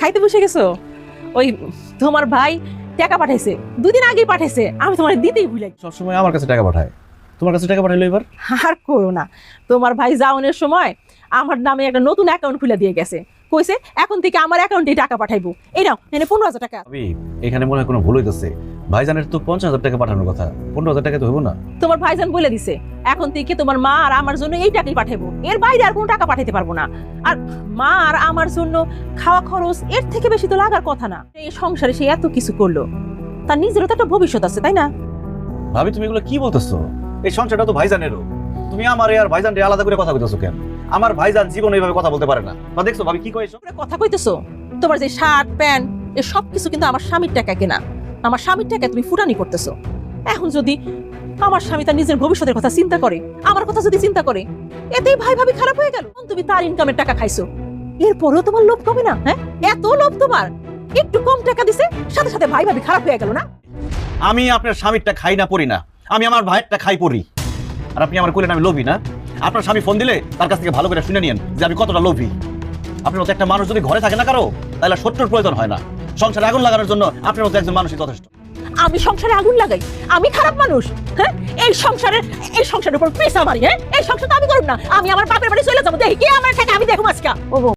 খাইতে বসে গেছো? ওই তোমার ভাই টাকা পাঠাইছে, 2 দিন আগেই পাঠাইছে, আমি তোমার দিতেই ভুলে গেছি। সবসময় আমার কাছে টাকা পাঠায়, তোমার কাছে টাকা পাঠাইলো এবার? আর কইও না, তোমার ভাই যাওনের সময় আমার নামে একটা নতুন অ্যাকাউন্ট খুলে দিয়ে গেছে, কইছে এখন থেকে আমার অ্যাকাউন্টে টাকা পাঠাইবো। এই নাও, এনে 15,000 টাকা। ভাবি এখানে মনে হয় কোনো ভুল হইতেছে, ভাইজানের তো 50,000 টাকা পাঠানোর কথা, 15,000 টাকা তো হইব না? তোমার ভাইজান বলে দিছে এখন থেকে তোমার মা আর আমার জন্য এই টাকাই পাঠাবো, এর বাইরে আর কোনো টাকা পাঠাইতে পারবো না। আর মা আর আমার জন্য খাওয়া খরচ এর থেকে বেশি তো লাগার কথা না। এই সংসারে সে এত কিছু করলো, তার নিজেরও তো একটা ভবিষ্যৎ আছে, তাই না? ভাবি তুমি এগুলো কি বলতেছো? এই সংসারটা তো ভাইজানেরও, তুমি আমার আর ভাইজানরে আলাদা করে কথা কইতেছো কেন? আমার ভাইজান জীবন এইভাবে কথা বলতে পারে না। বা দেখছো ভাবি কি কইছো? কথা কইতেছো, তোমার যে শার্ট প্যান্ট এ সব কিছু কিন্তু আমার স্বামীর টাকা কেনা, আমার স্বামীর টাকা তুমি ফুটানি করতেছো। এখন যদি আমার স্বামী তার নিজের ভবিষ্যতের কথা চিন্তা করে, আমার কথা যদি চিন্তা করে, এতেই ভাই ভাবি খারাপ হয়ে গেল। তুমি তার ইনকামের টাকা খাইছো, এরপরেও তোমার লোভ কমে না? হ্যাঁ, এত লোভ তোমার, একটু কম টাকা দিছে সাথে সাথে ভাই ভাবি খারাপ হয়ে গেল না? আমি আপনার স্বামীরটা খাই না পড়ি না, আমি আমার ভাইয়েরটা খাই পড়ি। আর আপনি আমার কইলেন আমি লোভী না? আপনার স্বামী ফোন দিলে তার কাছ থেকে ভালো করে শুনে নিয়েন যে আমি কতটা লোভী। আপনার মতো একটা মানুষ যদি ঘরে থাকে না কারো, তাহলে শত্রুর প্রয়োজন হয় না। সংসারে আগুন লাগানোর জন্য আপনার মতো একজন মানুষই যথেষ্ট। আমি সংসারে আগুন লাগাই? আমি খারাপ মানুষ? হ্যাঁ, এই সংসারের উপর পেশা মারি? হ্যাঁ, এই সংসার তো আমি করব না, আমি আমার বাপের বাড়ি চলে যাবো, দেখি কে আমার থাকে আমি দেখো আজকে। ও